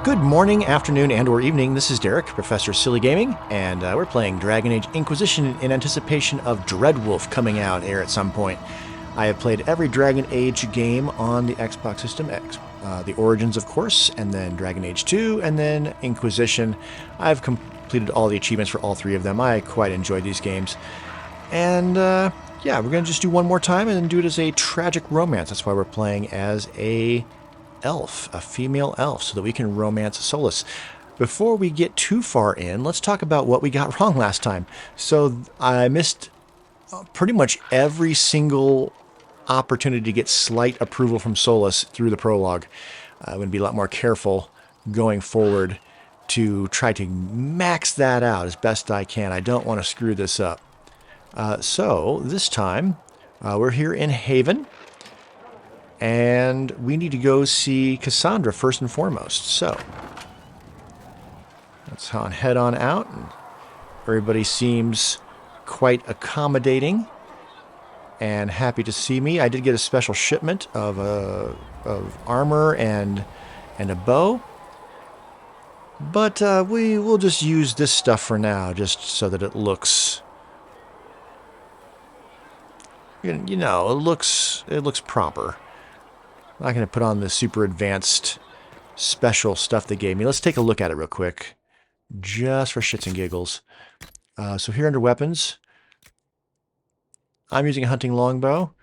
Good morning, afternoon, and or evening. This is Derek, Professor Silly Gaming, and we're playing Dragon Age Inquisition in anticipation of Dreadwolf coming out here at some point. I have played every Dragon Age game on the Xbox System X. The Origins, of course, and then Dragon Age 2, and then Inquisition. I've completed all the achievements for all three of them. I quite enjoyed these games. And, yeah, we're going to just do one more time and then do it as a tragic romance. That's why we're playing as a elf, a female elf, so that we can romance Solus. Before we get too far in, let's talk about what we got wrong last time. So I missed pretty much every single opportunity to get slight approval from Solus through the prologue. I'm going to be a lot more careful going forward to try to max that out as best I can. I don't want to screw this up. So this time we're here in Haven. And we need to go see Cassandra first and foremost. So let's head on out. And everybody seems quite accommodating and happy to see me. I did get a special shipment of armor and a bow. But we will just use this stuff for now, just so that it looks, you know, it looks proper. I'm not going to put on the super advanced special stuff they gave me. Let's take a look at it real quick, just for shits and giggles. So here under weapons, I'm using a hunting longbow.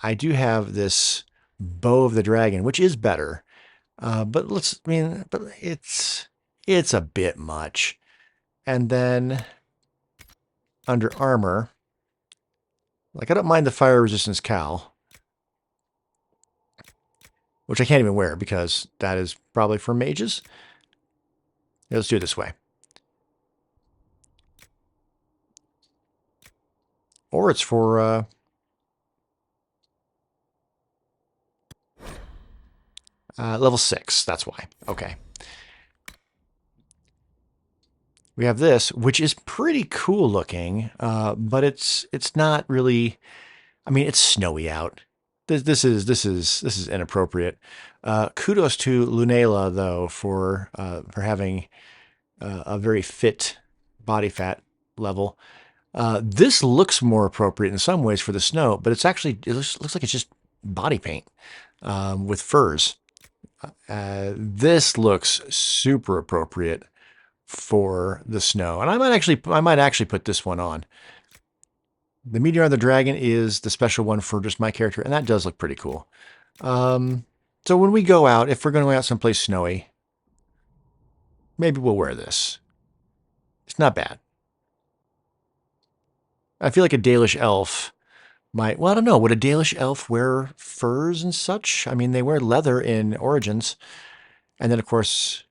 I do have this bow of the dragon, which is better, but it's a bit much. And then under armor, like I don't mind the fire resistance cowl, which I can't even wear because that is probably for mages. Yeah, let's do it this way. Or it's for level 6, that's why. Okay. We have this, which is pretty cool looking, but it's not really, I mean, it's snowy out. This is inappropriate. Kudos to Lunela though for having a very fit body fat level. This looks more appropriate in some ways for the snow, but it looks like it's just body paint with furs. This looks super appropriate for the snow, and I might actually put this one on. The Meteor of the Dragon is the special one for just my character, and that does look pretty cool. So when we go out, if we're going to go out someplace snowy, maybe we'll wear this. It's not bad. I feel like a Dalish elf might, well, I don't know. Would a Dalish elf wear furs and such? I mean, they wear leather in Origins. And then, of course,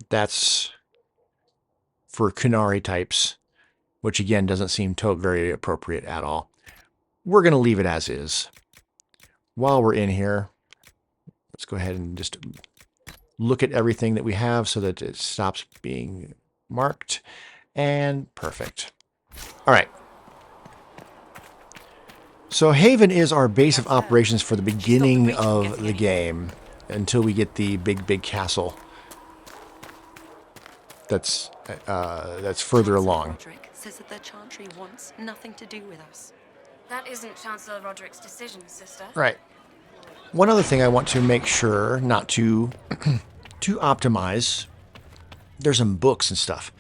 that's for Quanri types, which again doesn't seem very appropriate at all. We're going to leave it as is. While we're in here, let's go ahead and just look at everything that we have so that it stops being marked. And perfect. All right. So Haven is our base of operations for the beginning of the game until we get the big castle that's further along. Says that the Chantry wants nothing to do with us. That isn't Chancellor Roderick's decision, sister. Right. One other thing I want to make sure not to optimize. There's some books and stuff,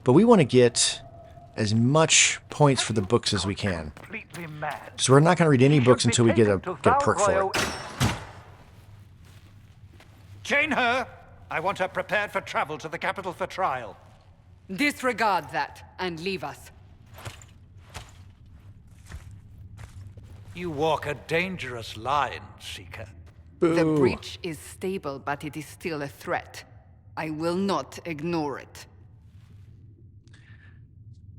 but we want to get as much points for the books as we can. So we're not going to read any books until we get a perk for it. Chain her! I want her prepared for travel to the capital for trial. Disregard that and leave us. You walk a dangerous line, Seeker. Boo. The breach is stable, but it is still a threat. I will not ignore it.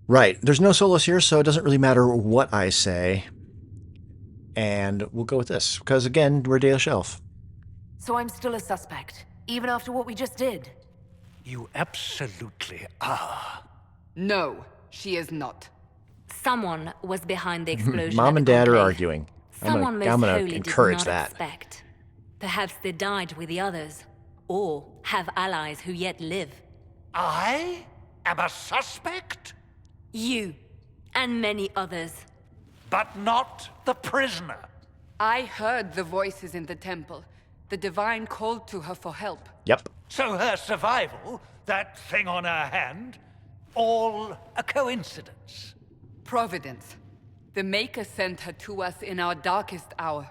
Right. There's no Solus here, so it doesn't really matter what I say. And we'll go with this, because again, we're Dalish Elf. So I'm still a suspect, even after what we just did. You absolutely are. No, she is not. Someone was behind the explosion. Mom and Dad are arguing. Someone I'm most gonna holy encourage did not that. expect. Perhaps they died with the others. or have allies who yet live. I am a suspect, You, and many others. but not the prisoner. I heard the voices in the temple. The Divine called to her for help. Yep. So her survival, that thing on her hand, all a coincidence. Providence. The Maker sent her to us in our darkest hour.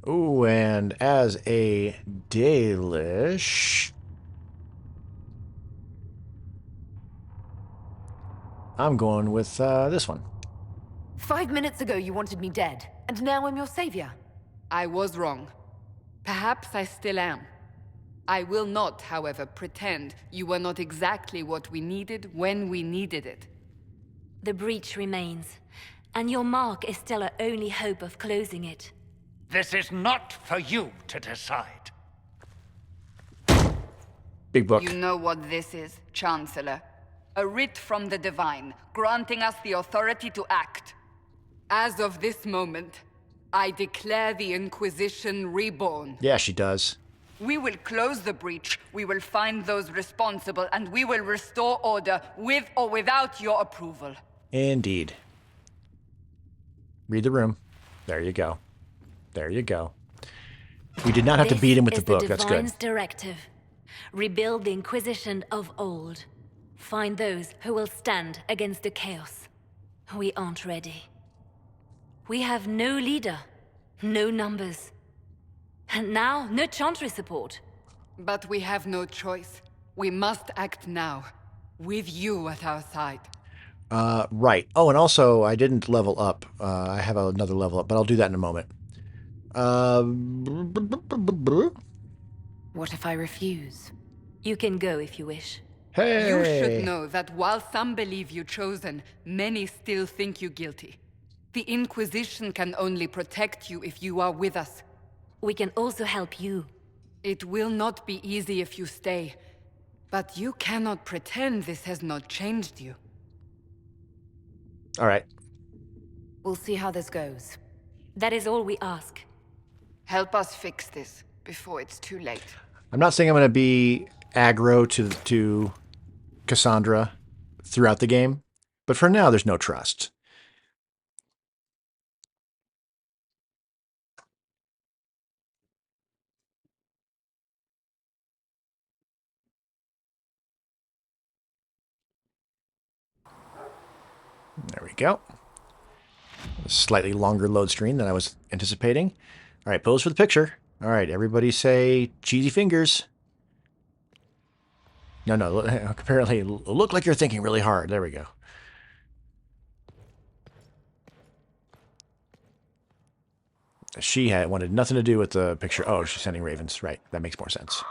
Ooh, and as a Dalish, I'm going with this one. 5 minutes ago you wanted me dead, and now I'm your savior. I was wrong. Perhaps I still am. I will not, however, pretend you were not exactly what we needed when we needed it. The breach remains, and your mark is still our only hope of closing it. This is not for you to decide. Big book. You know what this is, Chancellor. A writ from the Divine, granting us the authority to act. As of this moment, I declare the Inquisition reborn. Yeah, she does. We will close the breach, we will find those responsible, and we will restore order with or without your approval. Indeed. Read the room. There you go. There you go. We did not have to beat him with the book. That's good. This is the Divine's directive. Rebuild the Inquisition of old. Find those who will stand against the chaos. We aren't ready. We have no leader, no numbers. And now, no Chantry support. But we have no choice. We must act now, with you at our side. Right. Oh, and also, I didn't level up. I have another level up, but I'll do that in a moment. What if I refuse? You can go if you wish. Hey! You should know that while some believe you chosen, many still think you guilty. The Inquisition can only protect you if you are with us. We can also help you. It will not be easy if you stay, but you cannot pretend this has not changed you. All right. We'll see how this goes. That is all we ask. Help us fix this before it's too late. I'm not saying I'm going to be aggro to Cassandra throughout the game, but for now, there's no trust. There we go. A slightly longer load screen than I was anticipating. All right, pose for the picture. All right, everybody say cheesy fingers. No, apparently look like you're thinking really hard. There we go. She wanted nothing to do with the picture. Oh, she's sending ravens. Right, that makes more sense.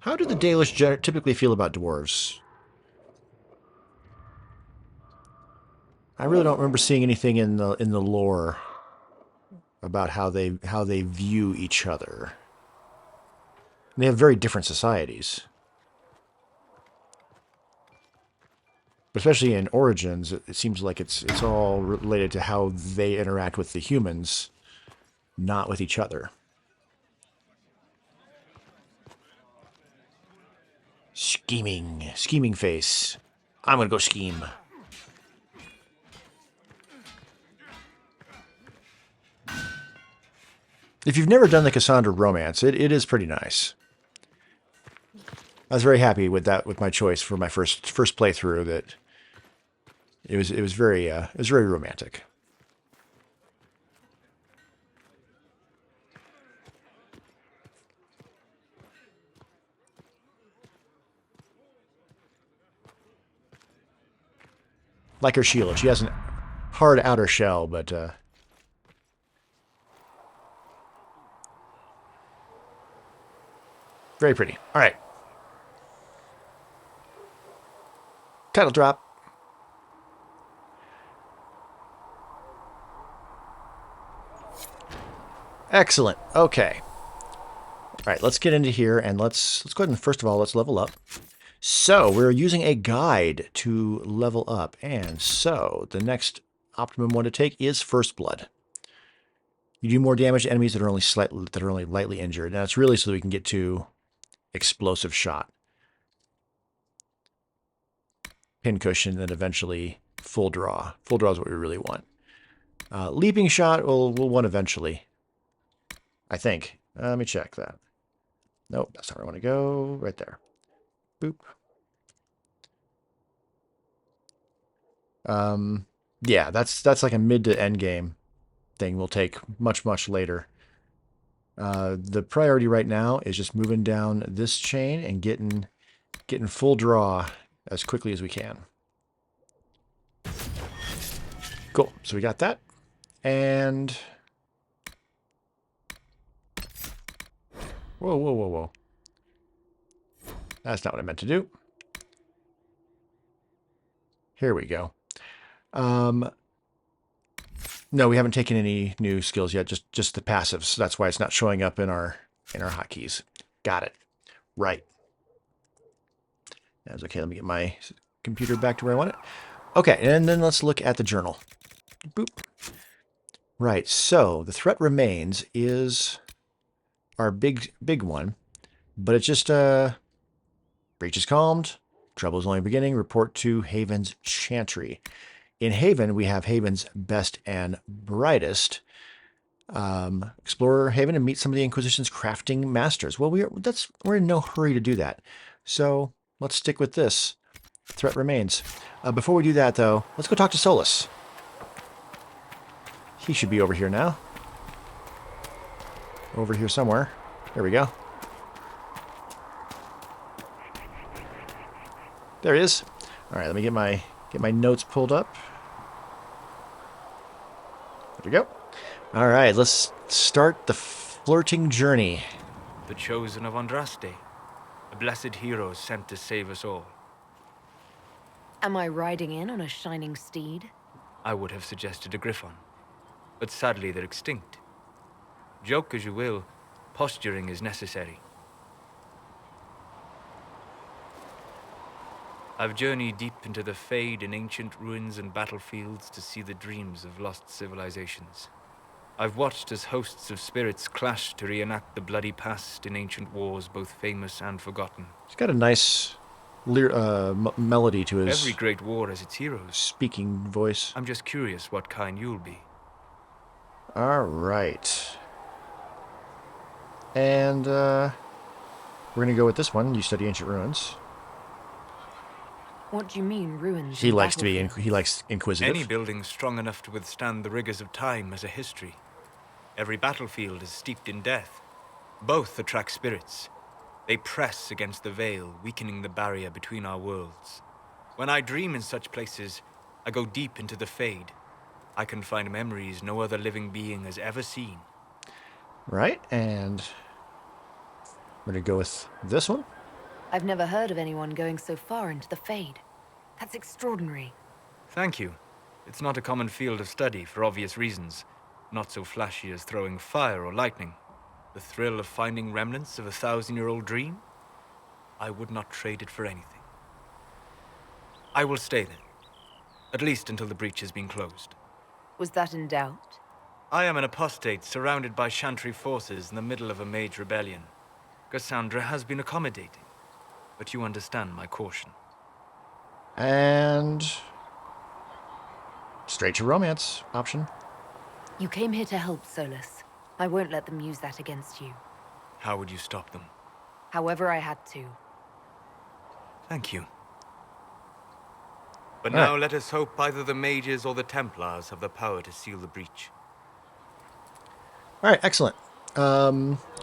How do the Dalish typically feel about dwarves? I really don't remember seeing anything in the lore about how they view each other. They have very different societies. But especially in Origins, it seems like it's all related to how they interact with the humans, not with each other. Scheming face. I'm gonna go scheme. If you've never done the Cassandra romance, it is pretty nice. I was very happy with that, with my choice for my first playthrough. That it was very romantic. Like her shield, she has a hard outer shell, but very pretty. All right. Title drop. Excellent. Okay. All right, let's get into here and let's go ahead and first of all, let's level up. So we're using a guide to level up, and so the next optimum one to take is First Blood. You do more damage to enemies that are only lightly injured. Now it's really so that we can get to Explosive Shot, Pincushion, and then eventually Full Draw. Full Draw is what we really want. Leaping Shot we'll want eventually, I think. Let me check that. Nope, that's not where I want to go. Right there. Boop. Yeah, that's like a mid to end game thing we'll take much later. The priority right now is just moving down this chain and getting full draw as quickly as we can. Cool. So we got that. And whoa. That's not what I meant to do. Here we go. No, we haven't taken any new skills yet, just the passives. That's why it's not showing up in our hotkeys. Got it. Right. That's okay. Let me get my computer back to where I want it. Okay, and then let's look at the journal. Boop. Right, so the threat remains is our big one, but it's just breach is calmed, trouble is only beginning, report to Haven's Chantry. In Haven, we have Haven's best and brightest. Explore Haven and meet some of the Inquisition's crafting masters. Well, we're in no hurry to do that, so let's stick with this. Threat remains. Before we do that, though, let's go talk to Solus. He should be over here now. Over here somewhere. There we go. There he is. All right, let me get my notes pulled up. There we go. All right, let's start the flirting journey. The chosen of Andraste, a blessed hero sent to save us all. Am I riding in on a shining steed? I would have suggested a griffon, but sadly they're extinct. Joke as you will, posturing is necessary. I've journeyed deep into the Fade in ancient ruins and battlefields to see the dreams of lost civilizations. I've watched as hosts of spirits clash to reenact the bloody past in ancient wars, both famous and forgotten. He's got a nice melody to his Every great war has its heroes. speaking voice. I'm just curious what kind you'll be. All right. And we're going to go with this one. You study ancient ruins. What do you mean, ruins? He and likes to be. battlefields? He likes inquisitive. Any building strong enough to withstand the rigors of time has a history. Every battlefield is steeped in death. Both attract spirits. They press against the veil, weakening the barrier between our worlds. When I dream in such places, I go deep into the Fade. I can find memories no other living being has ever seen. Right, and we're going to go with this one. I've never heard of anyone going so far into the Fade. That's extraordinary. Thank you. It's not a common field of study for obvious reasons. Not so flashy as throwing fire or lightning. The thrill of finding remnants of a 1,000-year-old dream? I would not trade it for anything. I will stay then. At least until the breach has been closed. Was that in doubt? I am an apostate surrounded by Chantry forces in the middle of a mage rebellion. Cassandra has been accommodating, but you understand my caution. And straight to romance option. You came here to help, Solus. I won't let them use that against you. How would you stop them? However I had to. Thank you. But All right. now let us hope either the mages or the Templars have the power to seal the breach. All right, excellent.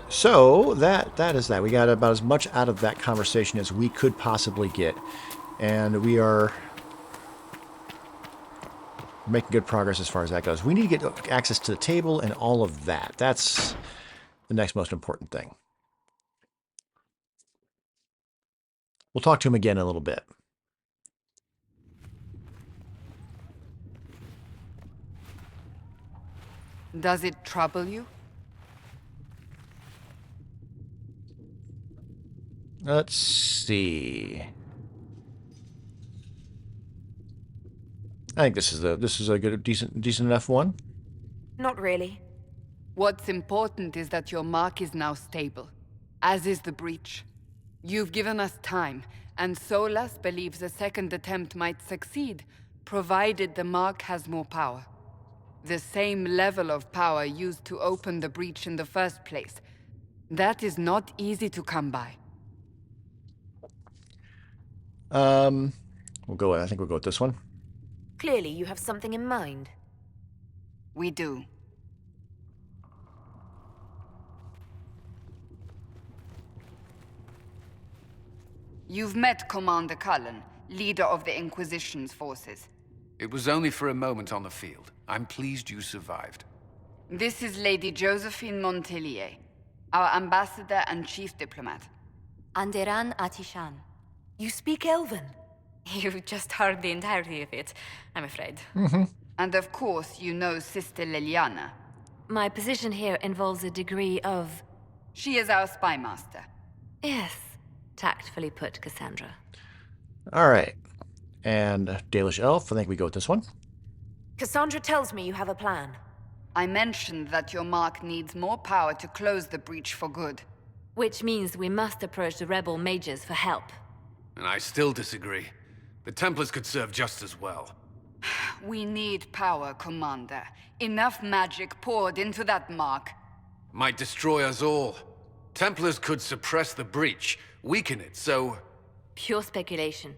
So that is that. We got about as much out of that conversation as we could possibly get, and we are making good progress as far as that goes. We need to get access to the table and all of that. That's the next most important thing. We'll talk to him again in a little bit. Does it trouble you? Let's see. I think this is a good, decent enough one. Not really. What's important is that your mark is now stable, as is the breach. You've given us time, and Solas believes a second attempt might succeed, provided the mark has more power. The same level of power used to open the breach in the first place. That is not easy to come by. I think we'll go with this one. Clearly, you have something in mind. We do. You've met Commander Cullen, leader of the Inquisition's forces. It was only for a moment on the field. I'm pleased you survived. This is Lady Josephine Montelier, our ambassador and chief diplomat. Anderan Atishan. You speak Elven. You've just heard the entirety of it, I'm afraid. And of course, you know Sister Liliana. My position here involves a degree of... She is our spy master. Yes, tactfully put, Cassandra. All right. And Dalish Elf, I think we go with this one. Cassandra tells me you have a plan. I mentioned that your mark needs more power to close the breach for good. Which means we must approach the rebel mages for help. And I still disagree. The Templars could serve just as well. We need power, Commander. Enough magic poured into that mark. Might destroy us all. Templars could suppress the breach, weaken it, so... Pure speculation.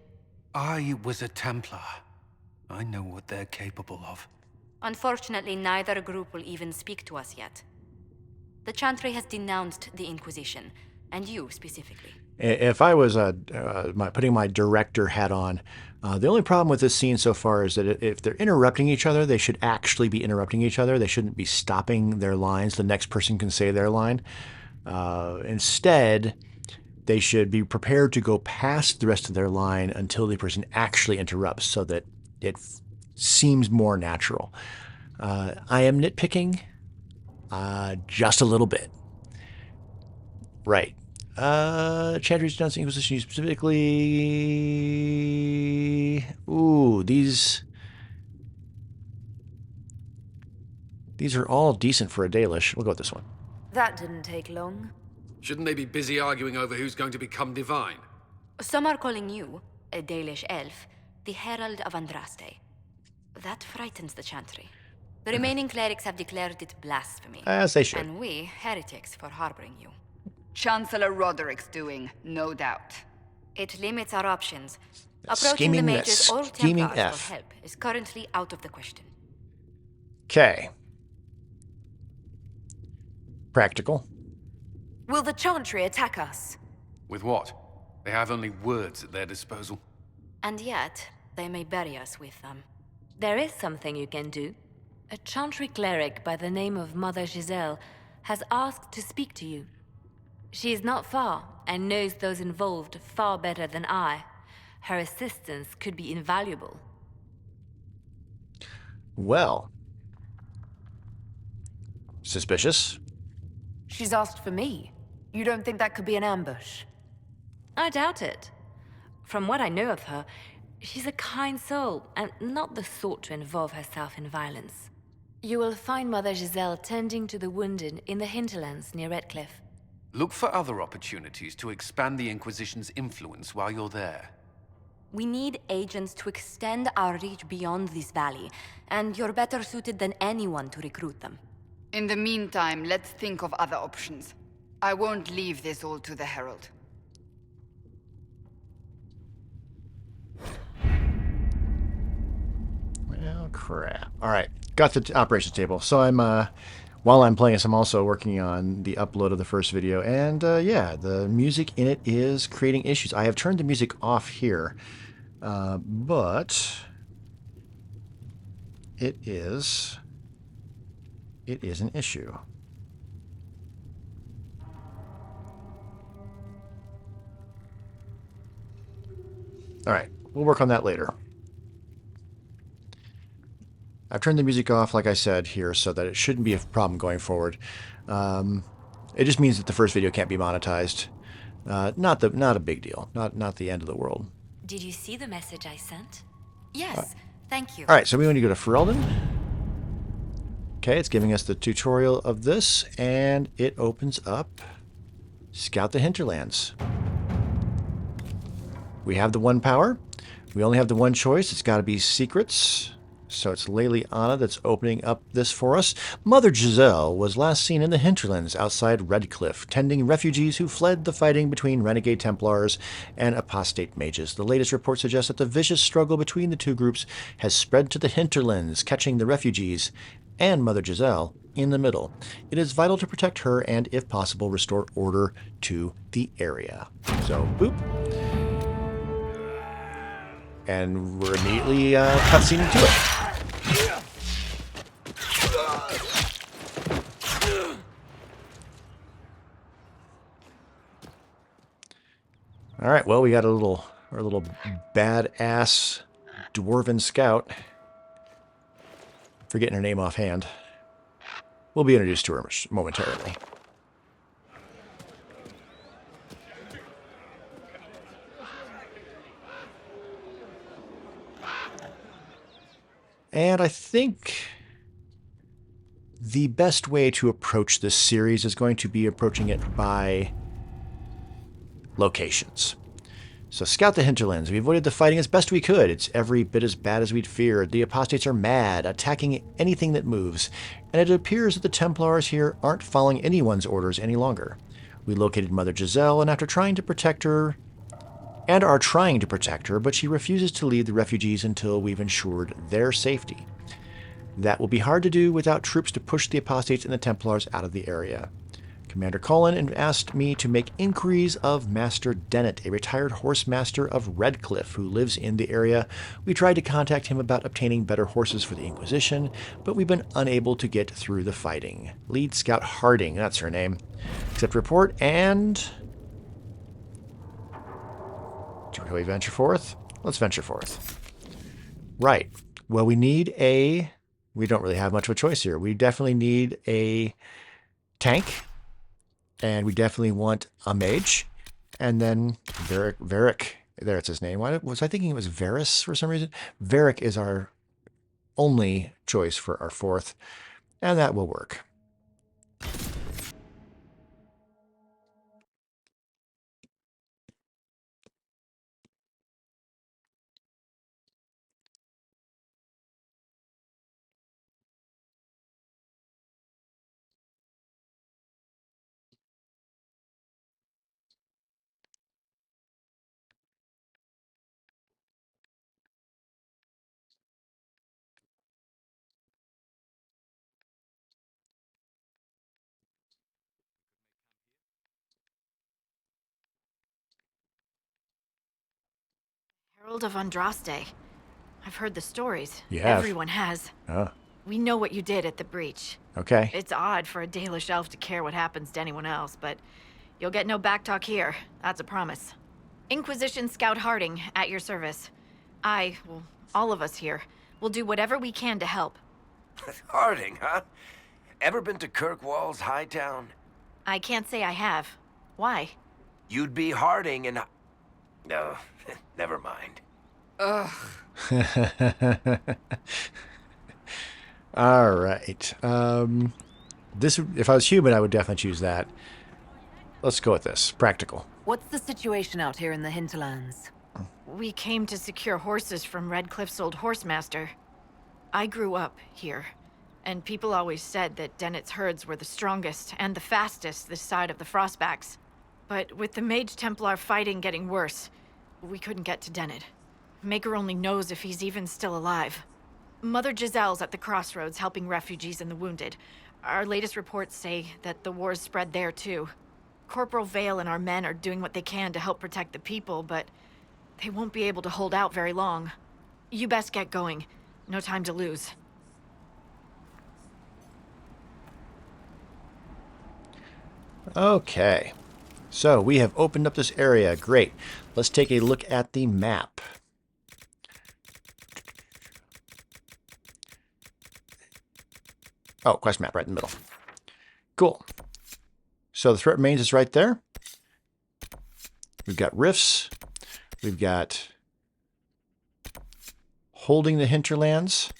I was a Templar. I know what they're capable of. Unfortunately, neither group will even speak to us yet. The Chantry has denounced the Inquisition, and you specifically. If I was putting my director hat on, the only problem with this scene so far is that if they're interrupting each other, they should actually be interrupting each other. They shouldn't be stopping their lines. The next person can say their line. Instead, they should be prepared to go past the rest of their line until the person actually interrupts so that it seems more natural. I am nitpicking just a little bit. Right. Chantry's denouncing Inquisition specifically. Ooh, these are all decent for a Dalish. We'll go with this one. That didn't take long. Shouldn't they be busy arguing over who's going to become divine? Some are calling you, a Dalish elf, the Herald of Andraste. That frightens the Chantry. The remaining clerics have declared it blasphemy. As they should. And we, heretics, for harboring you. Chancellor Roderick's doing, no doubt. It limits our options. That Approaching the scheming- mages that or scheming Templars F. for help is currently out of the question. Okay. Practical. Will the Chantry attack us? With what? They have only words at their disposal. And yet, they may bury us with them. There is something you can do. A Chantry cleric by the name of Mother Giselle has asked to speak to you. She is not far and knows those involved far better than I. Her assistance could be invaluable. Well. Suspicious. She's asked for me. You don't think that could be an ambush? I doubt it. From what I know of her, she's a kind soul and not the sort to involve herself in violence. You will find Mother Giselle tending to the wounded in the Hinterlands near Redcliffe. Look for other opportunities to expand the Inquisition's influence while you're there. We need agents to extend our reach beyond this valley, and you're better suited than anyone to recruit them. In the meantime, let's think of other options. I won't leave this all to the Herald. Well, crap. All right, got the operations table. So I'm, while I'm playing this, I'm also working on the upload of the first video, and yeah, the music in it is creating issues. I have turned the music off here, but it is an issue. All right, we'll work on that later. I've turned the music off, like I said, here, so that it shouldn't be a problem going forward. It just means that the first video can't be monetized. Not a big deal. Not the end of the world. Did you see the message I sent? Yes, Thank you. All right, so we want to go to Ferelden. Okay, it's giving us the tutorial of this, and it opens up Scout the Hinterlands. We have the one power. We only have the one choice. It's got to be secrets. So it's Leliana that's opening up this for us. Mother Giselle was last seen in the Hinterlands outside Redcliffe, tending refugees who fled the fighting between renegade Templars and apostate mages. The latest report suggests that the vicious struggle between the two groups has spread to the Hinterlands, catching the refugees and Mother Giselle in the middle. It is vital to protect her and, if possible, restore order to the area. So, boop. And we're immediately cutscene into it. All right, well, we got our little badass dwarven scout. Forgetting her name offhand. We'll be introduced to her momentarily. And I think the best way to approach this series is going to be approaching it by locations. So scout the Hinterlands. We avoided the fighting as best we could. It's every bit as bad as we'd feared. The apostates are mad, attacking anything that moves. And it appears that the Templars here aren't following anyone's orders any longer. We located Mother Giselle, and after trying to protect her, but she refuses to leave the refugees until we've ensured their safety. That will be hard to do without troops to push the apostates and the Templars out of the area. Commander Cullen asked me to make inquiries of Master Dennett, a retired horse master of Redcliffe who lives in the area. We tried to contact him about obtaining better horses for the Inquisition, but we've been unable to get through the fighting. Lead Scout Harding, that's her name. Accept report, and... Shall we venture forth? Let's venture forth. Right. Well, we need a... We don't really have much of a choice here. We definitely need a tank. And we definitely want a mage. And then Varric. There, it's his name. Why was I thinking it was Varys for some reason? Varric is our only choice for our fourth. And that will work. Herald of Andraste. I've heard the stories. You have? Everyone has. Oh, We know what you did at the breach. okay. It's odd for a Dalish elf to care what happens to anyone else, but you'll get no backtalk here. That's a promise. Inquisition Scout Harding, at your service. Well, all of us here, will do whatever we can to help. Harding, huh? Ever been to Kirkwall's Hightown? I can't say I have. Why? You'd be Harding and... No, never mind. Ugh. All right. This, if I was human, I would definitely choose that. Let's go with this. Practical. What's the situation out here in the Hinterlands? We came to secure horses from Redcliffe's old horsemaster. I grew up here, and people always said that Dennett's herds were the strongest and the fastest this side of the Frostbacks. But with the Mage Templar fighting getting worse, we couldn't get to Dennett. Maker only knows if he's even still alive. Mother Giselle's at the crossroads helping refugees and the wounded. Our latest reports say that the war's spread there too. Corporal Vale and our men are doing what they can to help protect the people, but they won't be able to hold out very long. You best get going. No time to lose. Okay. So we have opened up this area. Great. Let's take a look at the map. Oh, quest map right in the middle. Cool. So the threat remains is right there. We've got rifts. We've got holding the Hinterlands.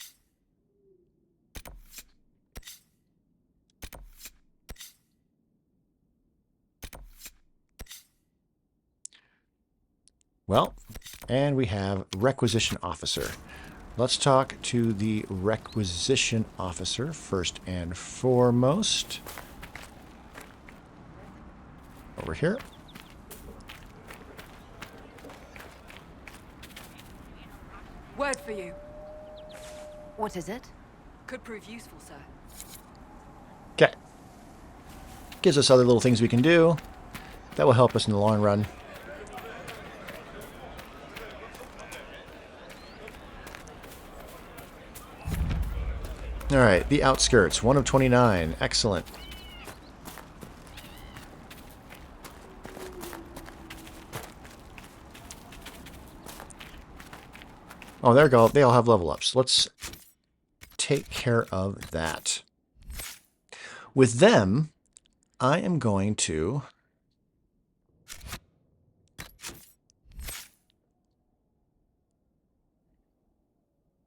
Well, and we have Requisition Officer. Let's talk to the Requisition Officer first and foremost. Over here. Word for you. What is it? Could prove useful, sir. Okay. Gives us other little things we can do. That will help us in the long run. Alright, the outskirts. 1 of 29. Excellent. Oh, there we go. They all have level ups. Let's take care of that. With them, I am going to...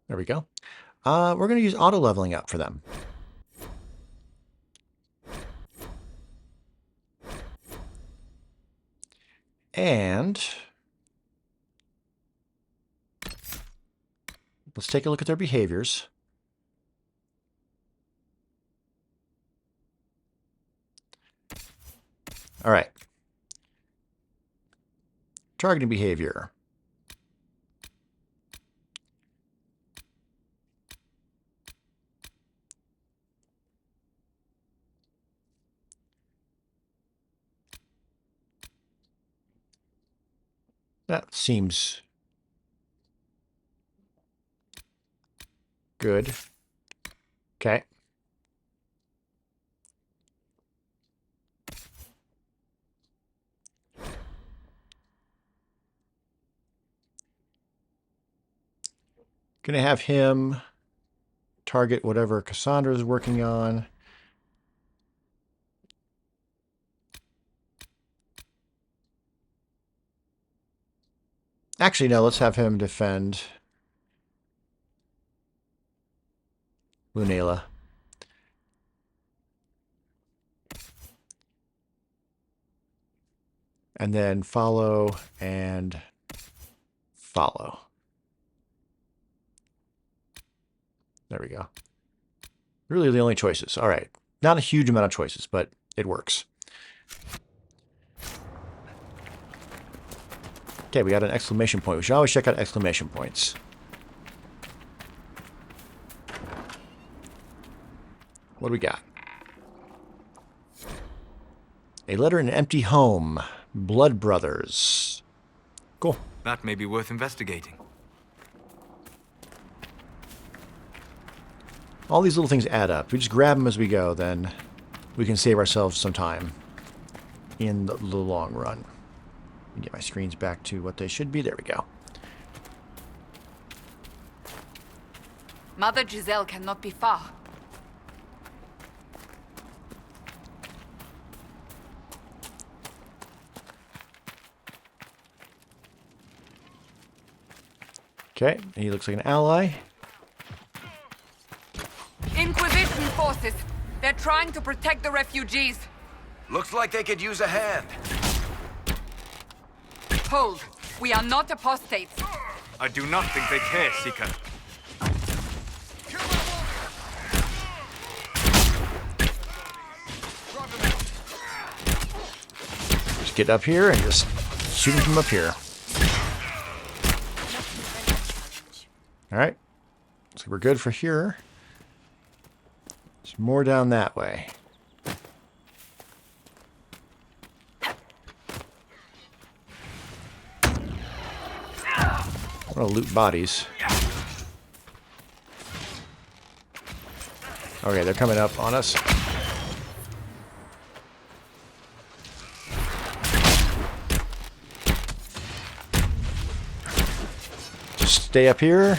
There we go. We're going to use auto leveling up for them. And let's take a look at their behaviors. All right. Targeting behavior. That seems good. Okay. Gonna have him target whatever Cassandra is working on. Actually, no, let's have him defend Lunela. And then follow and follow. There we go. Really the only choices. All right. Not a huge amount of choices, but it works. Okay, we got an exclamation point. We should always check out exclamation points. What do we got? A letter in an empty home. Blood Brothers. Cool. That may be worth investigating. All these little things add up. If we just grab them as we go, then we can save ourselves some time in the long run. Get my screens back to what they should be. There we go. Mother Giselle cannot be far. Okay, he looks like an ally. Inquisition forces. They're trying to protect the refugees. Looks like they could use a hand. Hold. We are not apostates. I do not think they care, Seeker. Just get up here and just shoot him from up here. Alright. So we're good for here. There's more down that way. I want to loot bodies. Okay, they're coming up on us. Just stay up here.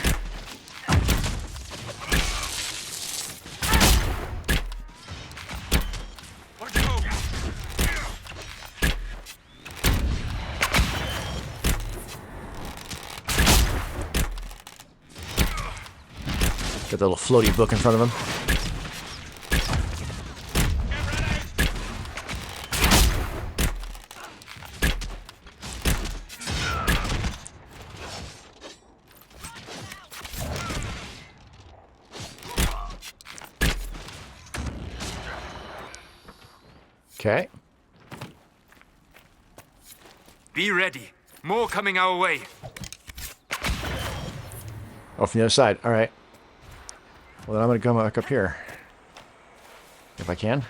Got the little floaty book in front of him. Okay. Be ready. More coming our way. Oh, from the other side. All right. Well, then I'm going to come back up here. If I can.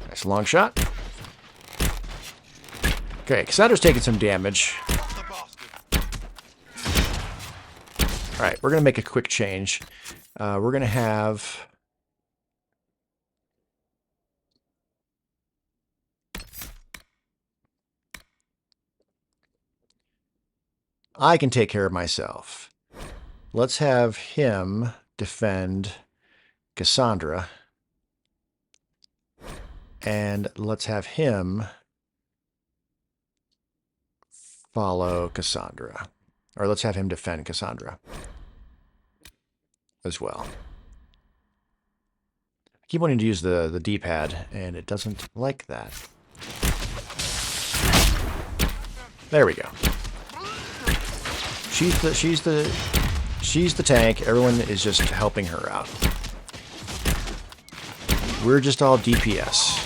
Nice long shot. Okay, Cassandra's taking some damage. All right, we're going to make a quick change. We're going to have... I can take care of myself. Let's have him defend Cassandra. And let's have him follow Cassandra. Or let's have him defend Cassandra as well. I keep wanting to use the D-pad, and it doesn't like that. There we go. She's the tank. Everyone is just helping her out. We're just all DPS.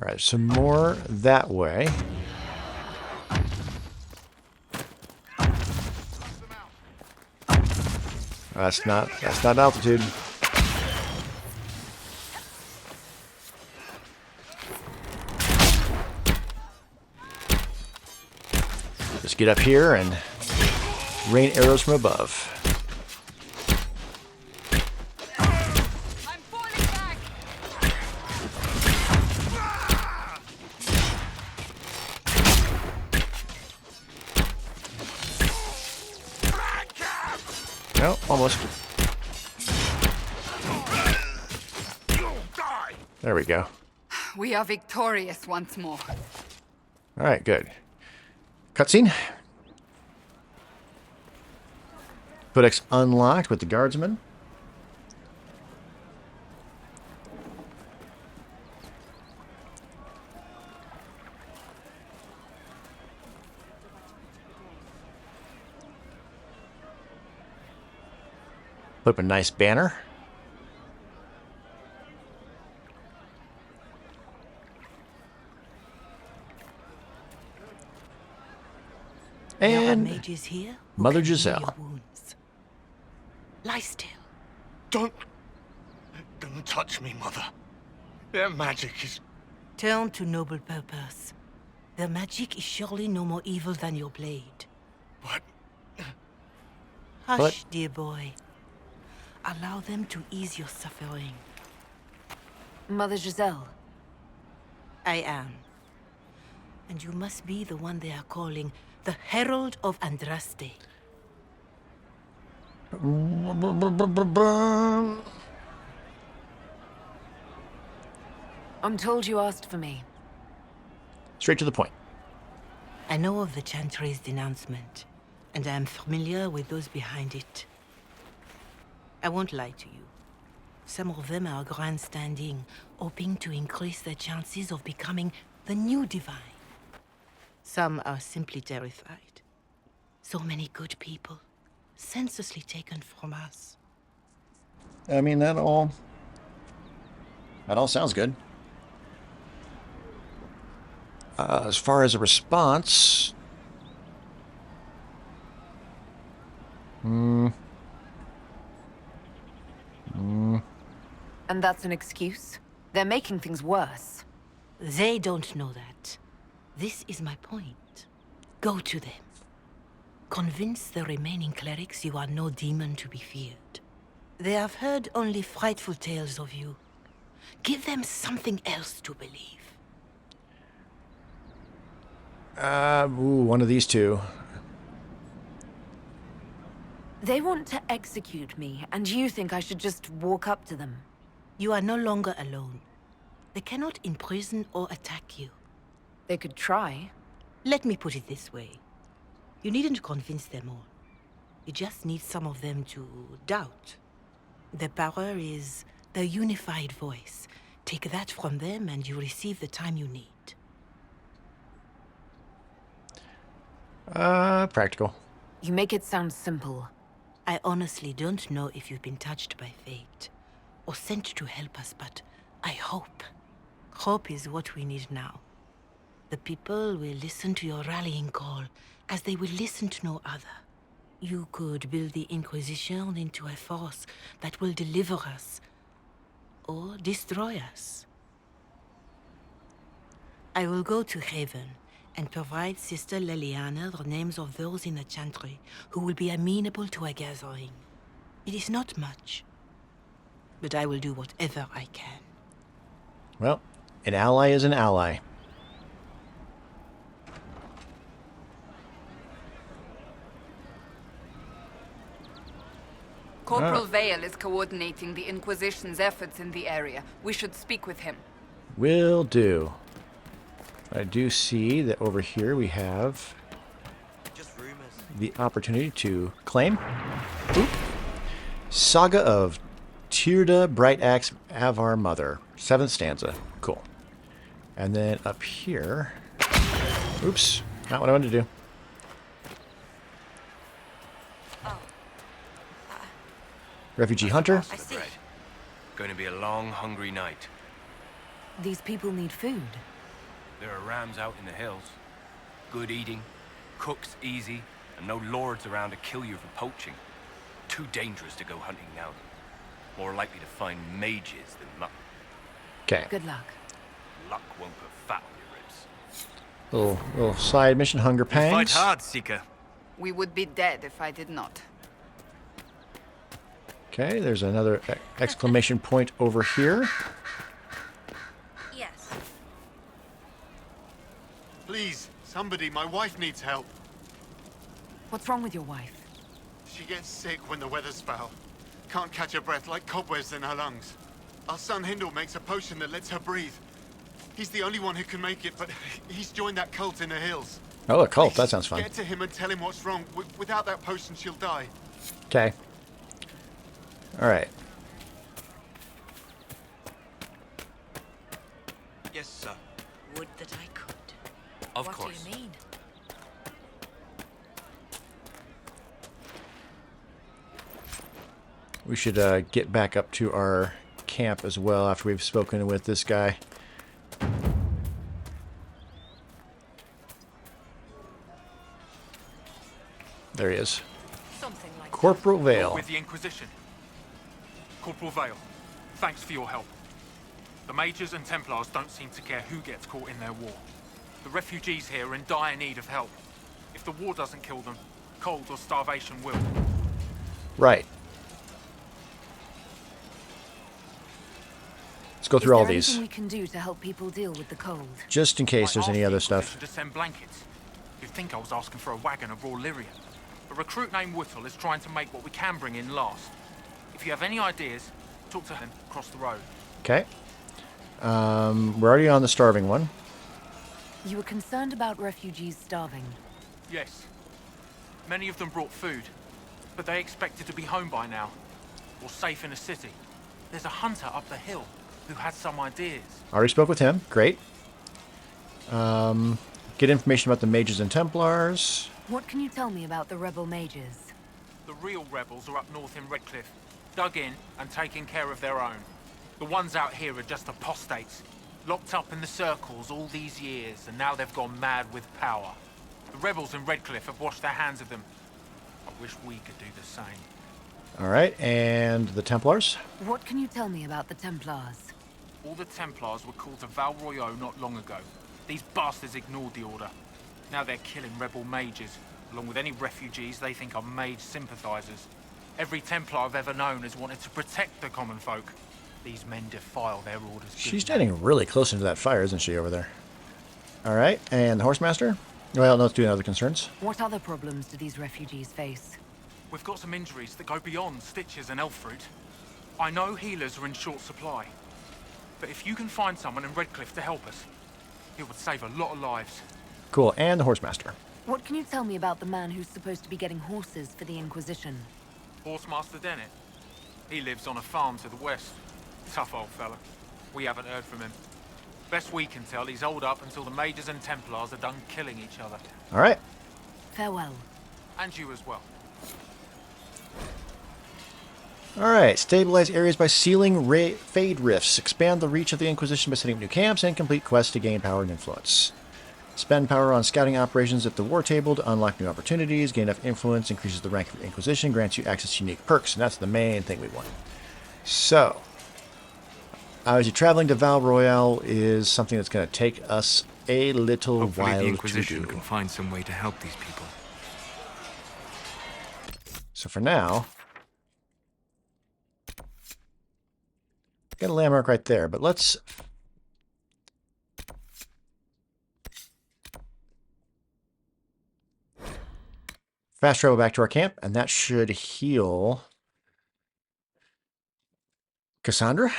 All right, some more that way. That's not altitude. Just get up here and rain arrows from above. I'm falling back. No, almost. There we go. We are victorious once more. All right, good. Cutscene. Codex unlocked with the guardsman. Put up a nice banner. There are And mages here who Mother can heal Giselle. your wounds. Lie still. Don't touch me, Mother. Their magic is... Turn to noble purpose. Their magic is surely no more evil than your blade. What? Hush, dear boy. Allow them to ease your suffering. Mother Giselle. I am. And you must be the one they are calling the Herald of Andraste. I'm told you asked for me. Straight to the point. I know of the Chantry's denouncement, and I am familiar with those behind it. I won't lie to you. Some of them are grandstanding, hoping to increase their chances of becoming the new divine. Some are simply terrified. So many good people, senselessly taken from us. I mean, that all sounds good. As far as a response, And that's an excuse? They're making things worse. They don't know that. This is my point. Go to them. Convince the remaining clerics you are no demon to be feared. They have heard only frightful tales of you. Give them something else to believe. one of these two. They want to execute me, and you think I should just walk up to them? You are no longer alone. They cannot imprison or attack you. They could try. Let me put it this way. You needn't convince them all. You just need some of them to doubt. Their power is their unified voice. Take that from them and you receive the time you need. Practical. You make it sound simple. I honestly don't know if you've been touched by fate or sent to help us, but I hope. Hope is what we need now. The people will listen to your rallying call as they will listen to no other. You could build the Inquisition into a force that will deliver us or destroy us. I will go to Haven and provide Sister Leliana the names of those in the Chantry who will be amenable to a gathering. It is not much, but I will do whatever I can. Well, an ally is an ally. Corporal Vale is coordinating the Inquisition's efforts in the area. We should speak with him. Will do. I do see that over here we have the opportunity to claim. Oop. Saga of Tyrda, Bright Axe, Avar Mother. 7th stanza. Cool. And then up here... Oops. Not what I wanted to do. Refugee Hunter. I see. Going to be a long, hungry night. These people need food. There are rams out in the hills. Good eating, cooks easy, and no lords around to kill you for poaching. Too dangerous to go hunting now. More likely to find mages than luck. Okay. Good luck. Luck won't put fat on your ribs. Little side mission, Hunger Pangs. Fight hard, Seeker. We would be dead if I did not. Okay, there's another exclamation point over here. Yes. Please, somebody, my wife needs help. What's wrong with your wife? She gets sick when the weather's foul. Can't catch her breath like cobwebs in her lungs. Our son Hindle makes a potion that lets her breathe. He's the only one who can make it, but he's joined that cult in the hills. Oh, a cult. Please, That sounds fun. Get to him and tell him what's wrong. Without that potion, she'll die. Okay. Alright. Yes, sir. Would that I could. Of What course. do you mean? We should get back up to our camp as well after we've spoken with this guy. There he is. Something like Corporal Vale. With the Inquisition. Corporal Vale, thanks for your help. The mages and Templars don't seem to care who gets caught in their war. The refugees here are in dire need of help. If the war doesn't kill them, cold or starvation will. Right. Let's go through all Is there these, anything we can do to help people deal with the cold? just in case there's I any asked other the stuff. Inquisition to send blankets. You'd think I was asking for a wagon of raw lyrium. A recruit named Whittle is trying to make what we can bring in last. If you have any ideas, talk to him across the road. Okay. We're already on the starving one. You were concerned about refugees starving. Yes. Many of them brought food, but they expected to be home by now, or safe in a city. There's a hunter up the hill who has some ideas. Already spoke with him. Great. Get information about the mages and Templars. What can you tell me about the rebel mages? The real rebels are up north in Redcliffe, dug in and taking care of their own. The ones out here are just apostates, locked up in the circles all these years, and now they've gone mad with power. The rebels in Redcliffe have washed their hands of them. I wish we could do the same. Alright, and the Templars? What can you tell me about the Templars? All the Templars were called to Val Royeaux not long ago. These bastards ignored the order. Now they're killing rebel mages, along with any refugees they think are mage sympathizers. Every Templar I've ever known has wanted to protect the common folk. These men defile their orders. She's standing really close into that fire, isn't she, over there? Alright, and the Horsemaster? Well, let's do other concerns. What other problems do these refugees face? We've got some injuries that go beyond stitches and elf fruit. I know healers are in short supply. But if you can find someone in Redcliffe to help us, it would save a lot of lives. Cool, and the Horsemaster. What can you tell me about the man who's supposed to be getting horses for the Inquisition? Horsemaster Dennett. He lives on a farm to the west. Tough old fella. We haven't heard from him. Best we can tell, he's holed up until the mages and Templars are done killing each other. All right. Farewell. And you as well. All right. Stabilize areas by sealing fade rifts. Expand the reach of the Inquisition by setting up new camps and complete quests to gain power and influence. Spend power on scouting operations at the war table to unlock new opportunities. Gain enough influence, increases the rank of the Inquisition, grants you access to unique perks, and that's the main thing we want. So, obviously, traveling to Val Royale is something that's going to take us a little Hopefully while the to Inquisition do. can find some way to help these people. So for now, got a landmark right there, but let's fast travel back to our camp, and that should heal Cassandra. Or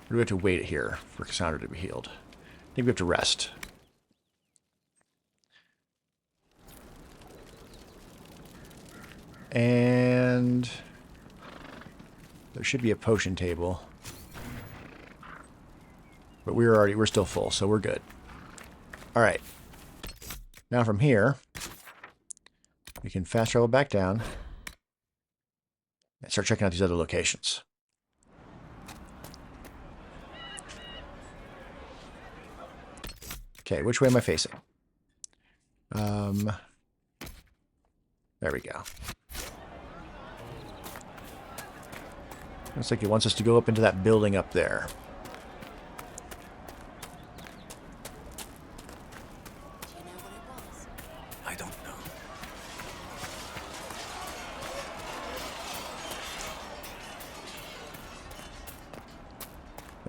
do we have to wait here for Cassandra to be healed? I think we have to rest. And there should be a potion table. But we're still full, so we're good. All right. Now from here, we can fast travel back down and start checking out these other locations. Okay, which way am I facing? There we go. Looks like it wants us to go up into that building up there. I don't know.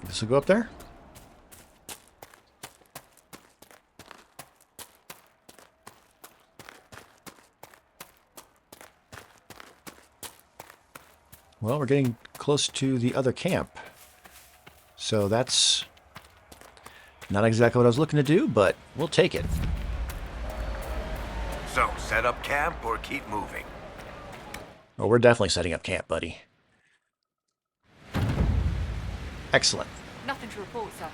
This will go up there? Well, we're getting close to the other camp. So that's not exactly what I was looking to do, but we'll take it. So, set up camp or keep moving? Oh, we're definitely setting up camp, buddy. Excellent. Nothing to report, sir.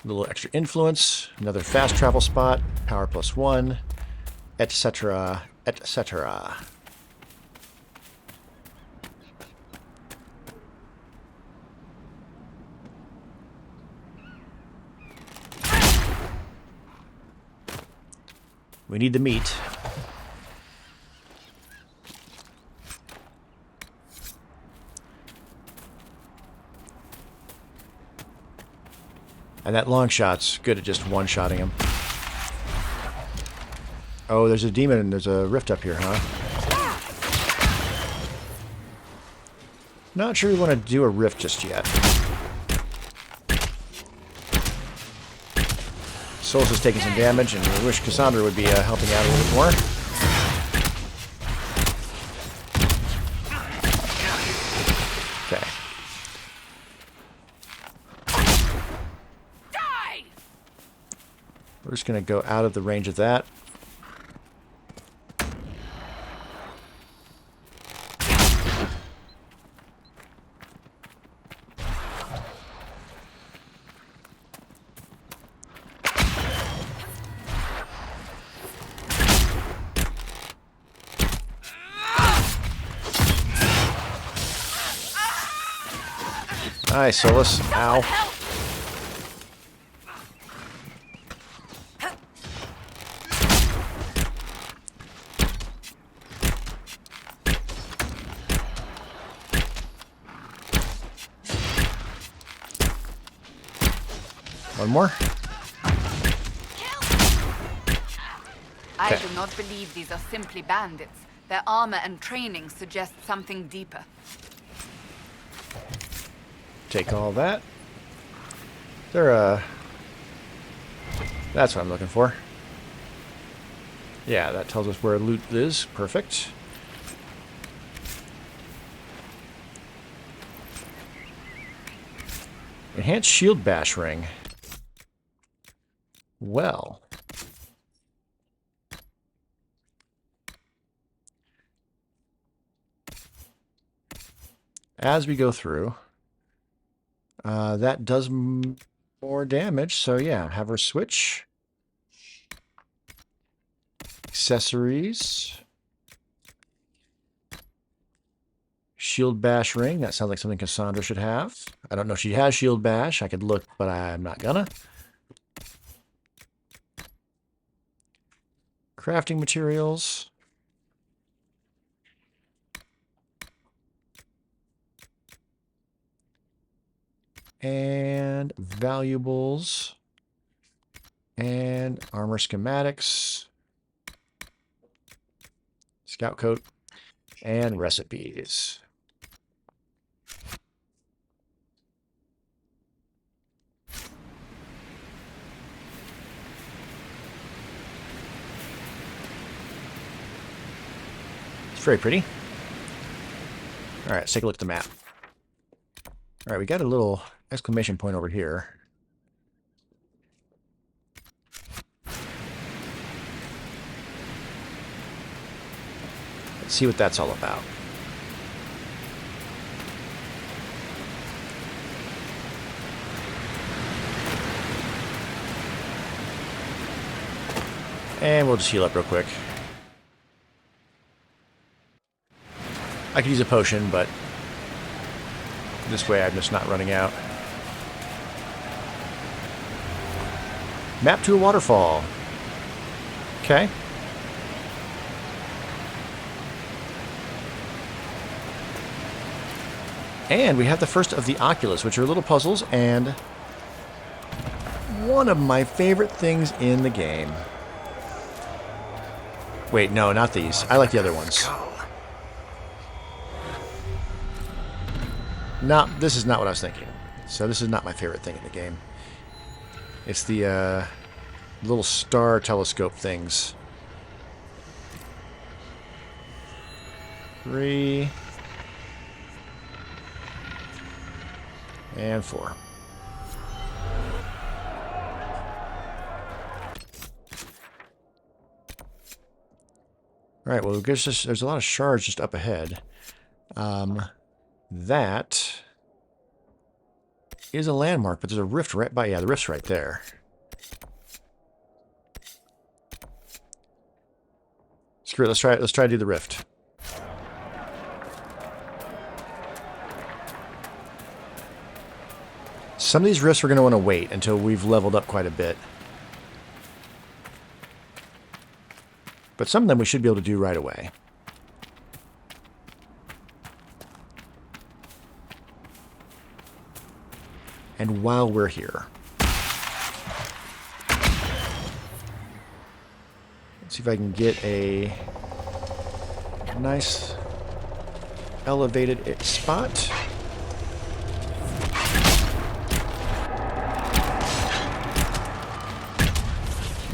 A little extra influence, another fast travel spot, power +1, etc., etc. We need the meat. And that long shot's good at just one-shotting him. Oh, there's a demon and there's a rift up here, huh? Not sure we want to do a rift just yet. Souls is taking some damage, and we wish Cassandra would be helping out a little bit more. Okay. We're just going to go out of the range of that. Nice, Solus. Ow. One more. I Okay. do not believe these are simply bandits. Their armor and training suggest something deeper. Take all that. There, that's what I'm looking for. Yeah, that tells us where loot is. Perfect. Enhanced shield bash ring. Well. As we go through, that does more damage. So yeah, have her switch. Accessories. Shield bash ring. That sounds like something Cassandra should have. I don't know if she has shield bash. I could look, but I'm not gonna. Crafting materials. And valuables. And armor schematics. Scout coat. And recipes. Very pretty. All right, let's take a look at the map. All right, we got a little exclamation point over here. Let's see what that's all about. And we'll just heal up real quick. I could use a potion, but this way I'm just not running out. Map to a waterfall. Okay. And we have the first of the Oculus, which are little puzzles, and one of my favorite things in the game. Wait, no, not these. I like the other ones. This is not what I was thinking. So this is not my favorite thing in the game. It's the little star telescope things. 3 and 4. All right, well, there's a lot of shards just up ahead. That is a landmark, but there's a rift right by. Yeah, the rift's right there. Screw it. Let's try to do the rift. Some of these rifts we're going to want to wait until we've leveled up quite a bit. But some of them we should be able to do right away. And while we're here, let's see if I can get a nice elevated spot.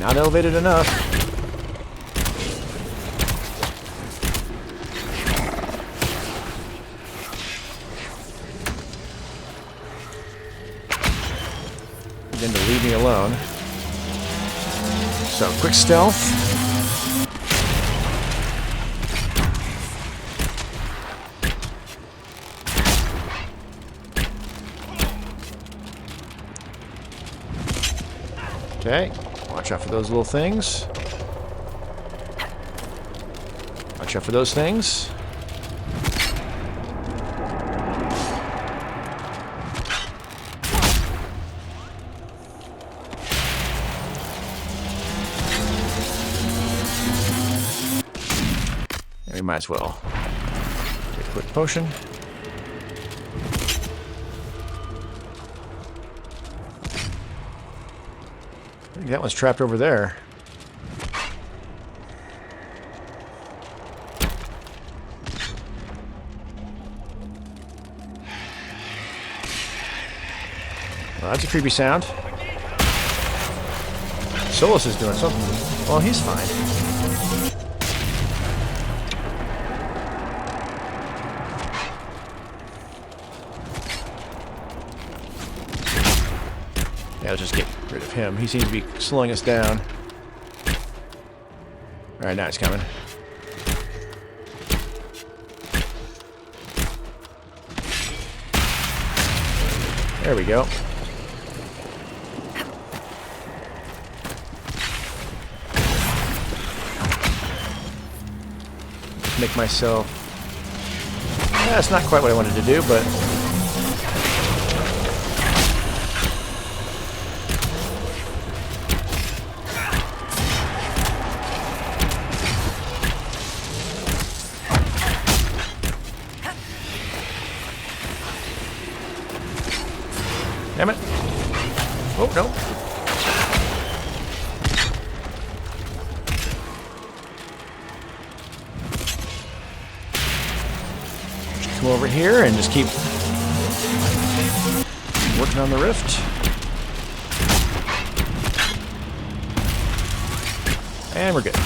Not elevated enough. Begin to leave me alone. So, quick stealth. Okay. Watch out for those little things. Watch out for those things. And we might as well take a quick potion. I think that one's trapped over there. Well, that's a creepy sound. Solus is doing something. Well, he's fine. Yeah, let's just get rid of him. He seems to be slowing us down. Alright, now he's coming. There we go. Make myself... Yeah, that's not quite what I wanted to do, but... Damn it. Oh, no. Come over here and just keep working on the rift. And we're good.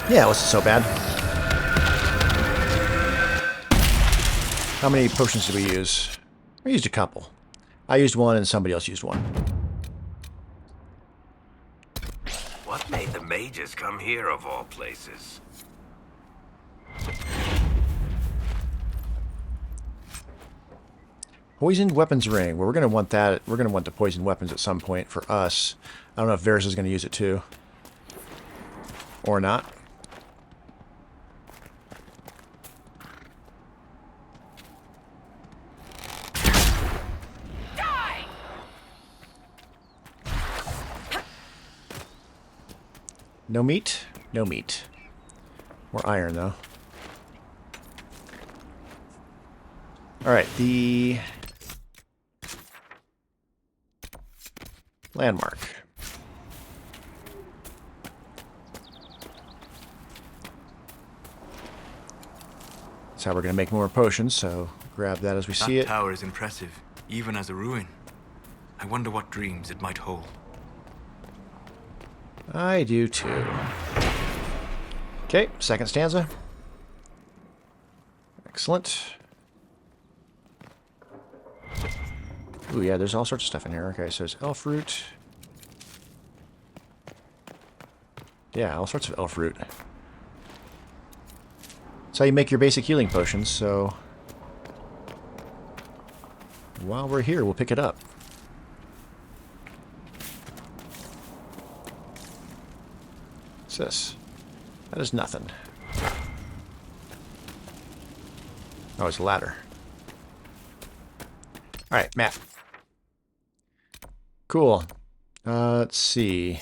Yeah, it wasn't so bad. How many potions did we use? We used a couple. I used one and somebody else used one. What made the mages come here of all places? Poisoned weapons ring. Well, we're going to want that. We're going to want the poisoned weapons at some point for us. I don't know if Varys is going to use it too. Or not. No meat? No meat. More iron, though. Alright, the... landmark. That's how we're going to make more potions, so grab that as we see it. That tower is impressive, even as a ruin. I wonder what dreams it might hold. I do too. Okay, second stanza. Excellent. Ooh, yeah, there's all sorts of stuff in here. Okay, so there's elf root. Yeah, all sorts of elf root. That's how you make your basic healing potions, so... while we're here, we'll pick it up. What's this? That is nothing. Oh, it's a ladder. Alright, map. Cool. Let's see.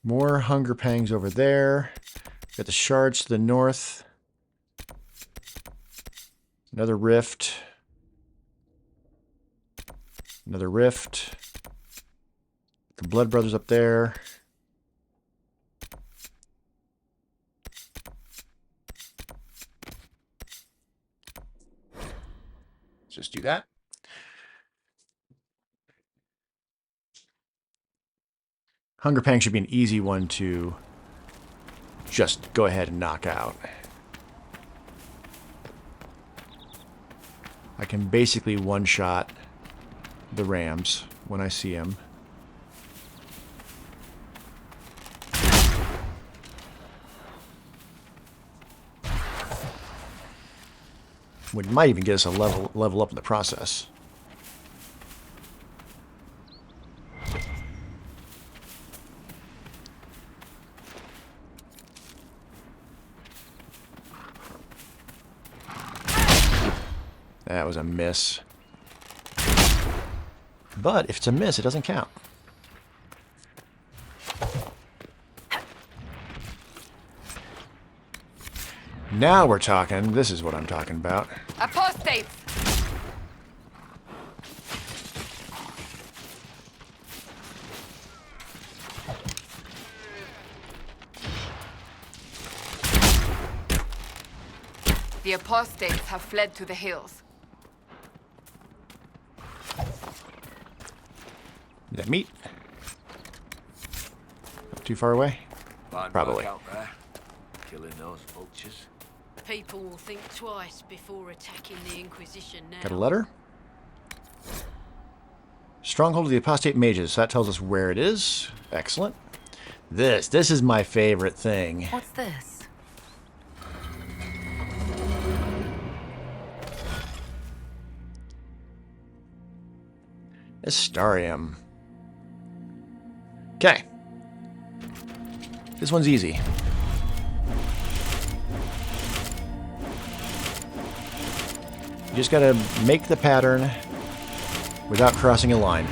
More hunger pangs over there. Got the shards to the north. Another rift. Another rift. The Blood Brothers up there. Let's just do that. Hunger Pang should be an easy one to just go ahead and knock out. I can basically one-shot the rams when I see them. Which might even get us a level up in the process. That was a miss. But if it's a miss, it doesn't count. Now we're talking. This is what I'm talking about. Apostates! The apostates have fled to the hills. Is that meat? Not too far away? Fine Probably. work out there, killing those vultures. People will think twice before attacking the Inquisition now. Got a letter? Stronghold of the Apostate Mages. That tells us where it is. Excellent. This is my favorite thing. What's this? Astarium. Okay. This one's easy. You just gotta make the pattern without crossing a line.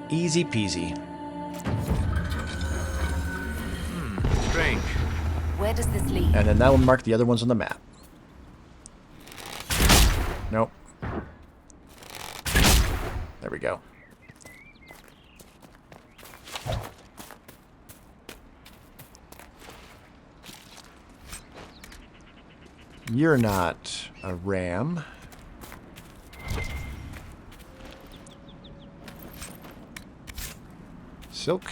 Easy peasy. Strange. Where does this lead? And then that will mark the other ones on the map. Nope. There we go. You're not a ram. Silk.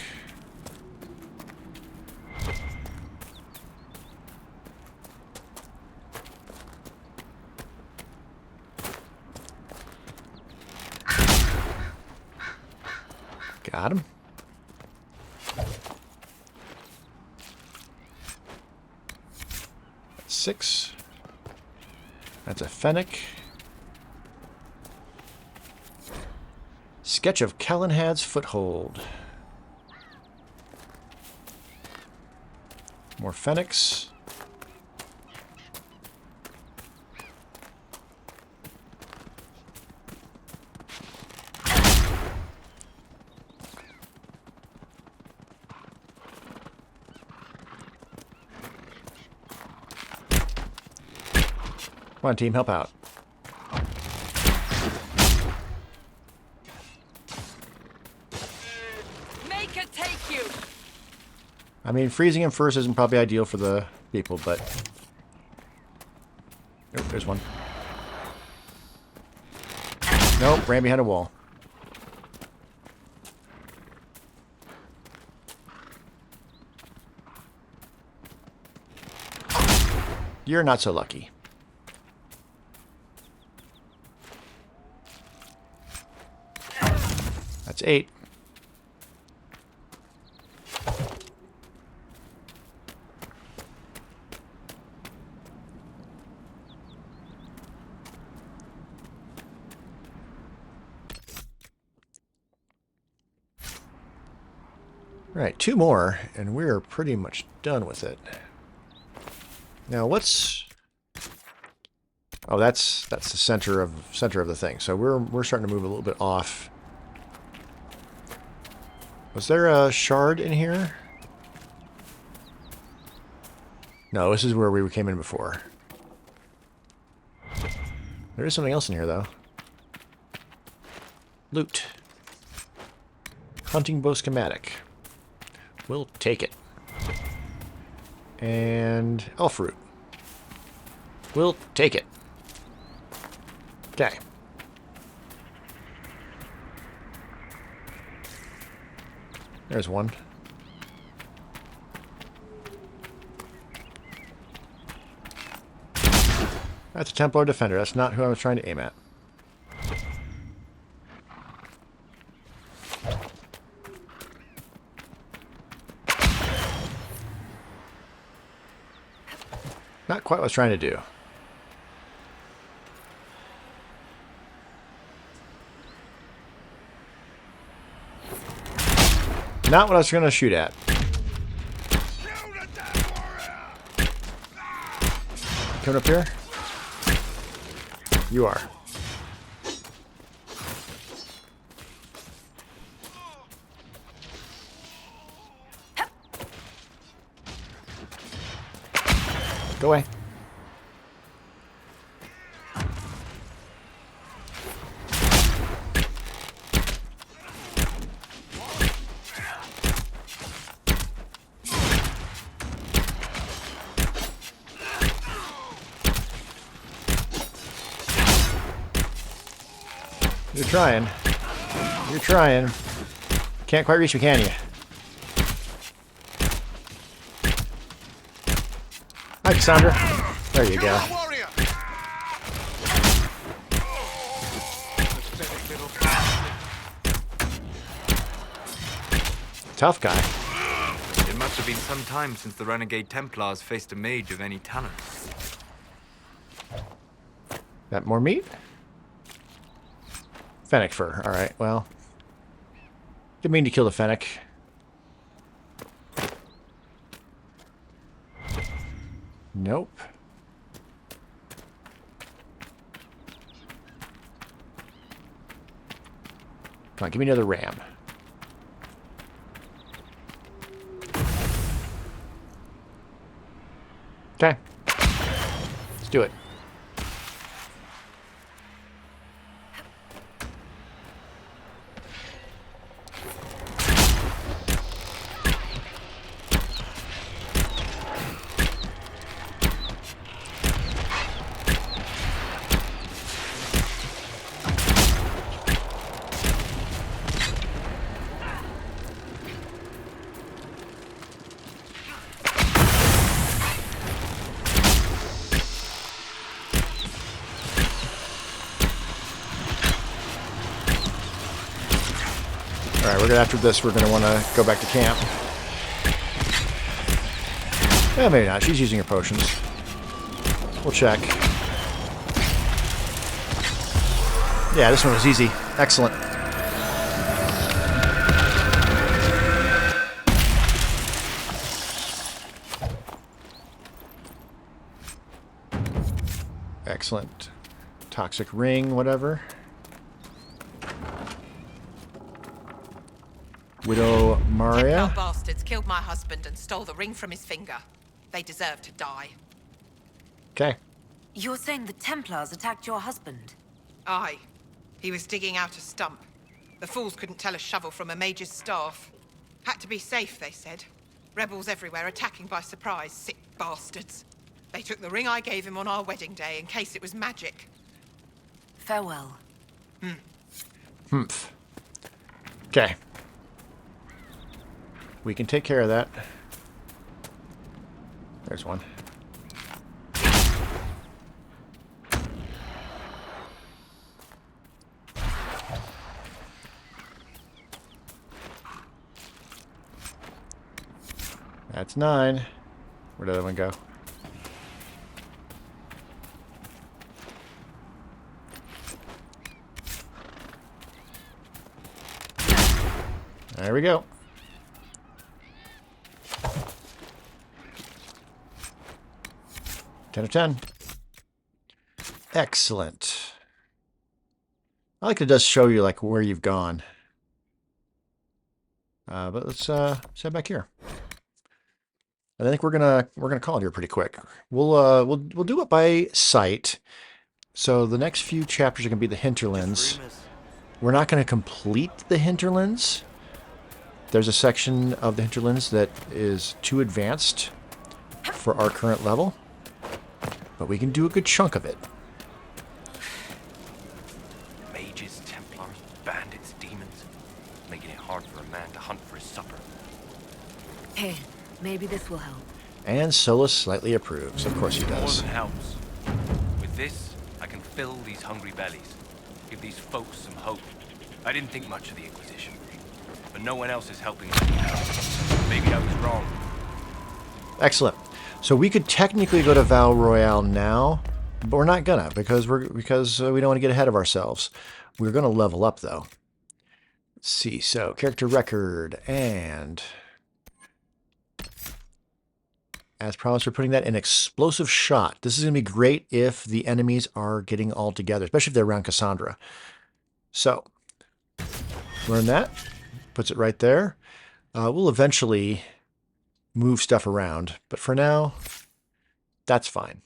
Got him. That's 6. That's a fennec. Sketch of Calenhad's Foothold. More fennecs. Come on, team, help out. Make it take you. I mean, freezing him first isn't probably ideal for the people, but... Nope, there's one. Nope, ran behind a wall. You're not so lucky. That's 8. Right, 2 more, and we're pretty much done with it. Now, what's... Oh, that's the center of the thing. So we're starting to move a little bit off. Was there a shard in here? No, this is where we came in before. There is something else in here, though. Loot. Hunting bow schematic. We'll take it. And elf fruit. We'll take it. Okay. There's one. That's a Templar Defender. That's not who I was trying to aim at. Not quite what I was trying to do. Not what I was going to shoot at. Coming up here? You are. Go away. You're trying. You're trying. Can't quite reach me, can you? I Cassandra. There you go. Tough guy. It must have been some time since the Renegade Templars faced a mage of any talent. That more meat? Fennec fur. Alright, well. Didn't mean to kill the Fennec. Nope. Come on, give me another ram. Okay. Let's do it. After this, we're going to want to go back to camp. Yeah, maybe not. She's using her potions. We'll check. Yeah, this one was easy. Excellent. Excellent. Toxic ring, whatever. Widow Maria. Templar bastards killed my husband and stole the ring from his finger. They deserve to die. Okay. You're saying the Templars attacked your husband? Aye. He was digging out a stump. The fools couldn't tell a shovel from a mage's staff. Had to be safe, they said. Rebels everywhere attacking by surprise, sick bastards. They took the ring I gave him on our wedding day in case it was magic. Farewell. Humph. Okay. We can take care of that. There's one. That's 9. Where'd the other one go? There we go. Ten of 10. Excellent. I like it does show you like where you've gone. But let's head back here. I think we're gonna call it here pretty quick. We'll do it by sight. So the next few chapters are gonna be the Hinterlands. We're not gonna complete the Hinterlands. There's a section of the Hinterlands that is too advanced for our current level. But we can do a good chunk of it. Mages, Templars, bandits, demons. Making it hard for a man to hunt for his supper. Here, maybe this will help. And Solus slightly approves. Of course he More does. than helps. With this, I can fill these hungry bellies. Give these folks some hope. I didn't think much of the Inquisition. But no one else is helping me now. Maybe I was wrong. Excellent. So we could technically go to Val Royale now, but we're not gonna because we don't want to get ahead of ourselves. We're gonna level up though. Let's see. So character record, and as promised, we're putting that in explosive shot. This is gonna be great if the enemies are getting all together, especially if they're around Cassandra. So learn that. Puts it right there. We'll eventually move stuff around, but for now, that's fine.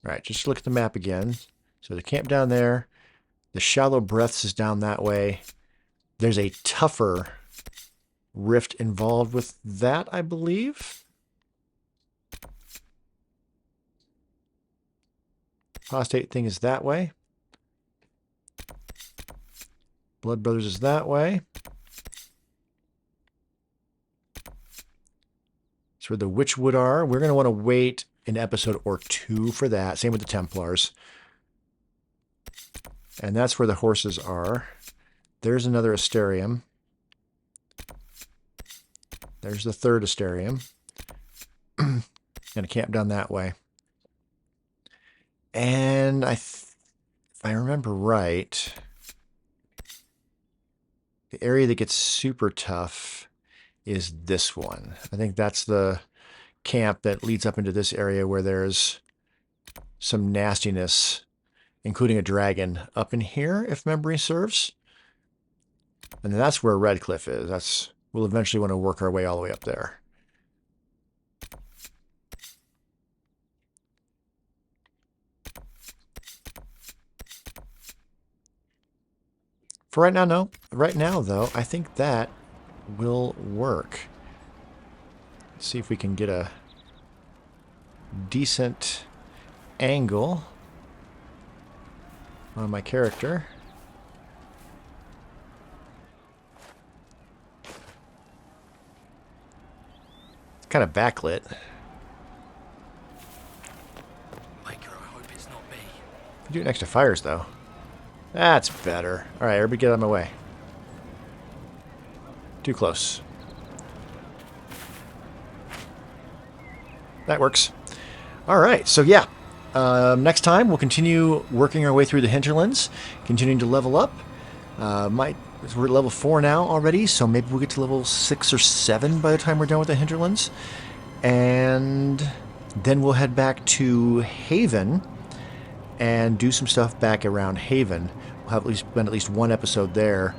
All right, just look at the map again. So the camp down there, the Shallow Breaths is down that way. There's a tougher rift involved with that, I believe. Apostate thing is that way. Blood Brothers is that way. That's where the Witchwood are. We're going to want to wait an episode or two for that. Same with the Templars. And that's where the horses are. There's another Asterium. There's the third Asterium. Going to camp down that way. And if I remember right, the area that gets super tough is this one. I think that's the camp that leads up into this area where there's some nastiness, including a dragon up in here, if memory serves. And then that's where Redcliffe is. We'll eventually want to work our way all the way up there. For right now, no. Right now, though, I think that will work. Let's see if we can get a decent angle on my character. It's kind of backlit. Maker, I hope it's not me. Do it next to fires, though. That's better. Alright, everybody get out of my way. Too close. That works. Alright, so yeah. Next time, we'll continue working our way through the Hinterlands, continuing to level up. We're at level 4 now already, so maybe we'll get to level 6 or 7 by the time we're done with the Hinterlands. And then we'll head back to Haven and do some stuff back around Haven. We'll have spend at least one episode there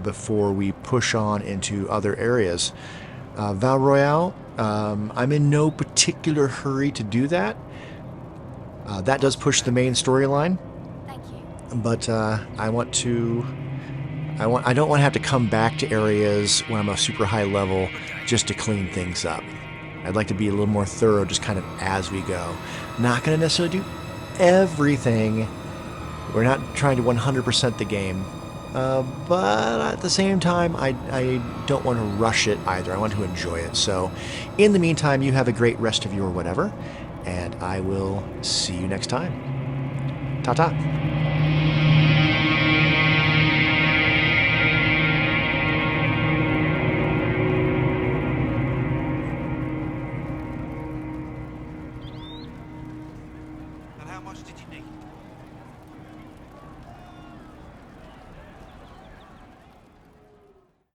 before we push on into other areas. Val Royale, I'm in no particular hurry to do that. That does push the main storyline. Thank you. But I don't want to have to come back to areas when I'm a super high level just to clean things up. I'd like to be a little more thorough just kind of as we go. Not going to necessarily do everything. We're not trying to 100% the game. But at the same time, I don't want to rush it either. I want to enjoy it. So in the meantime, you have a great rest of your whatever. And I will see you next time. Ta-ta. And how much did you need?